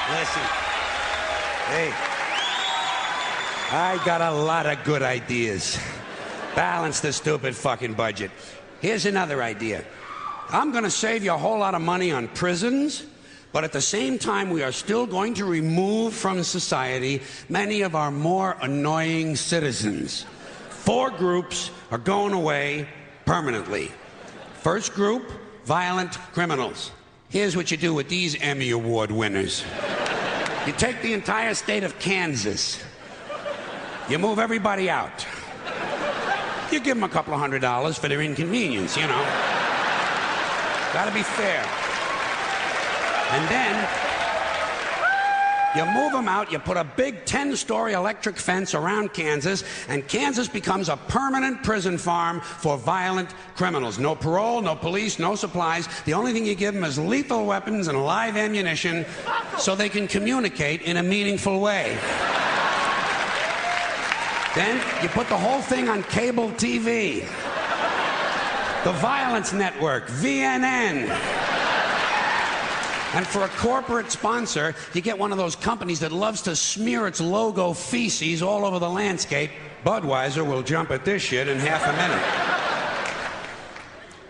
Listen. Hey. I got a lot of good ideas. Balance the stupid fucking budget. Here's another idea. I'm going to save you a whole lot of money on prisons, but at the same time, we are still going to remove from society many of our more annoying citizens. 4 groups are going away permanently. First group, violent criminals. Here's what you do with these Emmy Award winners. You take the entire state of Kansas. You move everybody out. You give them a couple of $100 for their inconvenience, you know. Gotta be fair. And then you move them out, you put a big 10-story electric fence around Kansas, and Kansas becomes a permanent prison farm for violent criminals. No parole, no police, no supplies. The only thing you give them is lethal weapons and live ammunition so they can communicate in a meaningful way. Then you put the whole thing on cable TV. The Violence Network, VNN. And for a corporate sponsor, you get one of those companies that loves to smear its logo feces all over the landscape. Budweiser will jump at this shit in half a minute.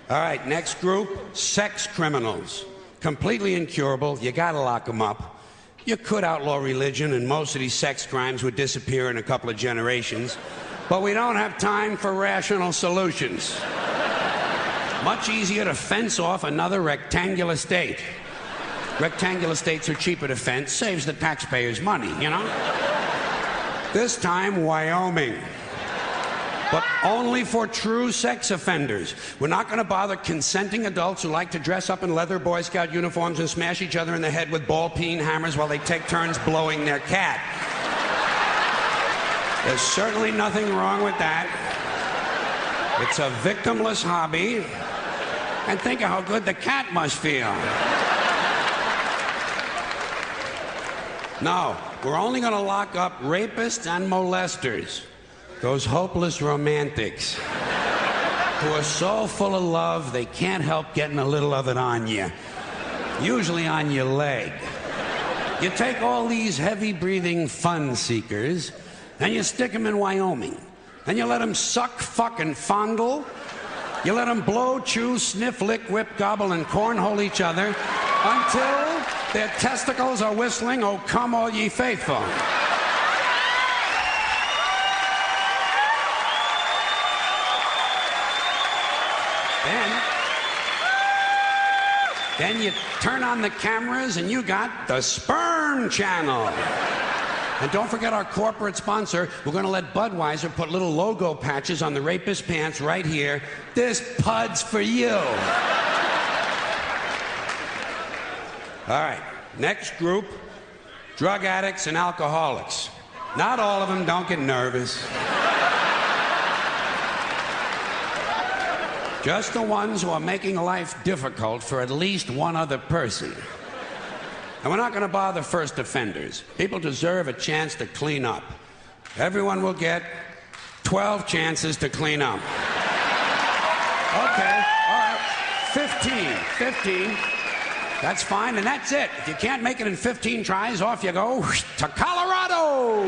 All right, next group, sex criminals. Completely incurable, you gotta lock them up. You could outlaw religion, and most of these sex crimes would disappear in a couple of generations. But we don't have time for rational solutions. Much easier to fence off another rectangular state. Rectangular states are cheaper to fence, saves the taxpayers money, you know? This time, Wyoming. But only for true sex offenders. We're not going to bother consenting adults who like to dress up in leather Boy Scout uniforms and smash each other in the head with ball-peen hammers while they take turns blowing their cat. There's certainly nothing wrong with that. It's a victimless hobby. And think of how good the cat must feel. No, we're only going to lock up rapists and molesters. Those hopeless romantics who are so full of love they can't help getting a little of it on you. Usually on your leg. You take all these heavy-breathing fun seekers and you stick them in Wyoming. And you let them suck, fuck, and fondle. You let them blow, chew, sniff, lick, whip, gobble, and cornhole each other until their testicles are whistling, "Oh, come all ye faithful." Then you turn on the cameras and you got the Sperm Channel. And don't forget our corporate sponsor. We're going to let Budweiser put little logo patches on the rapist pants right here. This pud's for you. All right, next group, drug addicts and alcoholics. Not all of them, don't get nervous. Just the ones who are making life difficult for at least one other person. And we're not going to bother first offenders. People deserve a chance to clean up. Everyone will get 12 chances to clean up. Okay, all right, 15. That's fine, and that's it. If you can't make it in 15 tries, off you go to Colorado.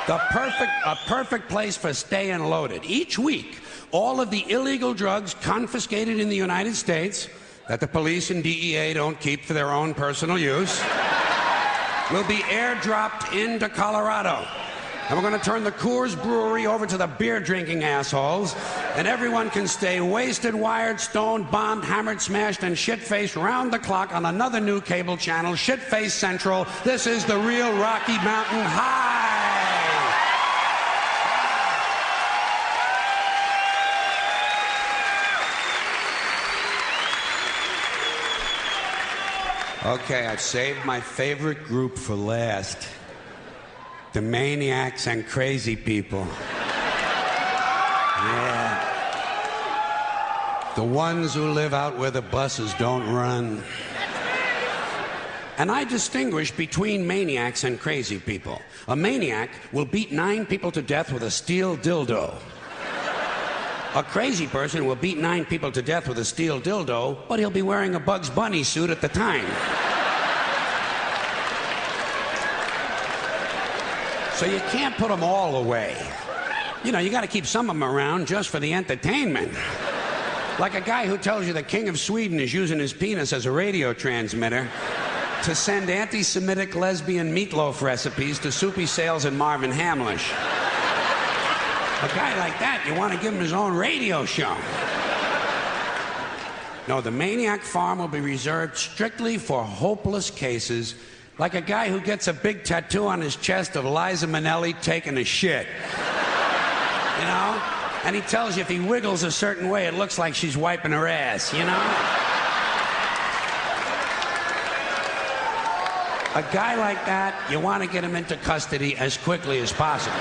A perfect place for staying loaded. Each week, all of the illegal drugs confiscated in the United States that the police and DEA don't keep for their own personal use will be airdropped into Colorado. And we're going to turn the Coors Brewery over to the beer-drinking assholes, and everyone can stay wasted, wired, stoned, bombed, hammered, smashed, and shit-faced round the clock on another new cable channel, Shit-Face Central. This is the real Rocky Mountain High. Okay, I've saved my favorite group for last. The maniacs and crazy people. Yeah. The ones who live out where the buses don't run. And I distinguish between maniacs and crazy people. A maniac will beat 9 people to death with a steel dildo. A crazy person will beat 9 people to death with a steel dildo, but he'll be wearing a Bugs Bunny suit at the time. So you can't put them all away. You know, you got to keep some of them around just for the entertainment. Like a guy who tells you the King of Sweden is using his penis as a radio transmitter to send anti-Semitic lesbian meatloaf recipes to Soupy Sales and Marvin Hamlish. A guy like that, you want to give him his own radio show. No, the Maniac Farm will be reserved strictly for hopeless cases, like a guy who gets a big tattoo on his chest of Liza Minnelli taking a shit. You know? And he tells you if he wiggles a certain way, it looks like she's wiping her ass, you know? A guy like that, you want to get him into custody as quickly as possible.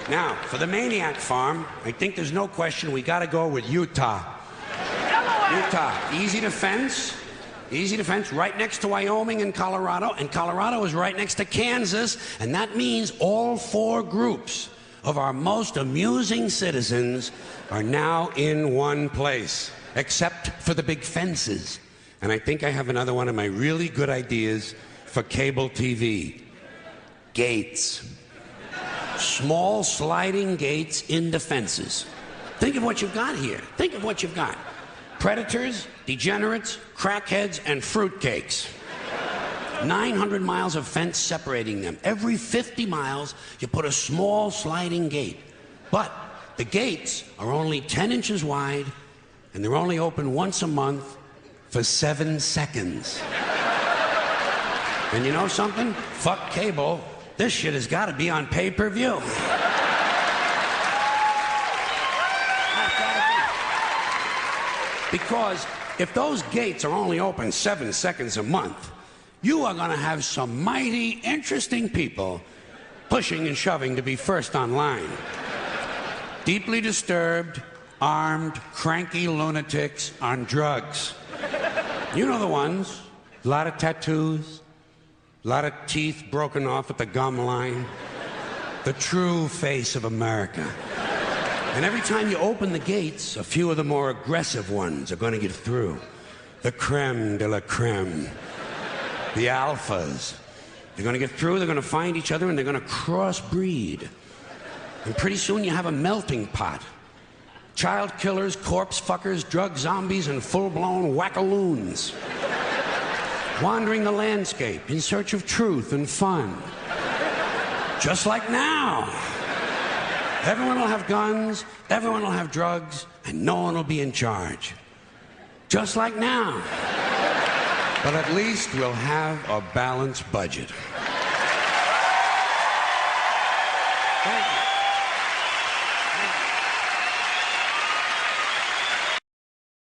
Now, for the Maniac Farm, I think there's no question we got to go with Utah. Utah, easy to fence. Easy to fence, right next to Wyoming and Colorado is right next to Kansas, and that means all 4 groups of our most amusing citizens are now in one place, except for the big fences. And I think I have another one of my really good ideas for cable TV. Gates. Small sliding gates into fences. Think of what you've got here. Think of what you've got. Predators, degenerates, crackheads, and fruitcakes. 900 miles of fence separating them. Every 50 miles, you put a small sliding gate. But the gates are only 10 inches wide, and they're only open once a month for 7 seconds. And you know something? Fuck cable. This shit has got to be on pay-per-view. Because if those gates are only open 7 seconds a month, you are going to have some mighty interesting people pushing and shoving to be first online. Deeply disturbed, armed, cranky lunatics on drugs. You know the ones. A lot of tattoos, a lot of teeth broken off at the gum line. The true face of America. And every time you open the gates, a few of the more aggressive ones are going to get through. The creme de la creme. The alphas. They're going to get through, they're going to find each other, and they're going to crossbreed. And pretty soon you have a melting pot. Child killers, corpse fuckers, drug zombies, and full-blown wackaloons. Wandering the landscape in search of truth and fun. Just like now. Everyone will have guns, everyone will have drugs, and no one will be in charge. Just like now. But at least we'll have a balanced budget.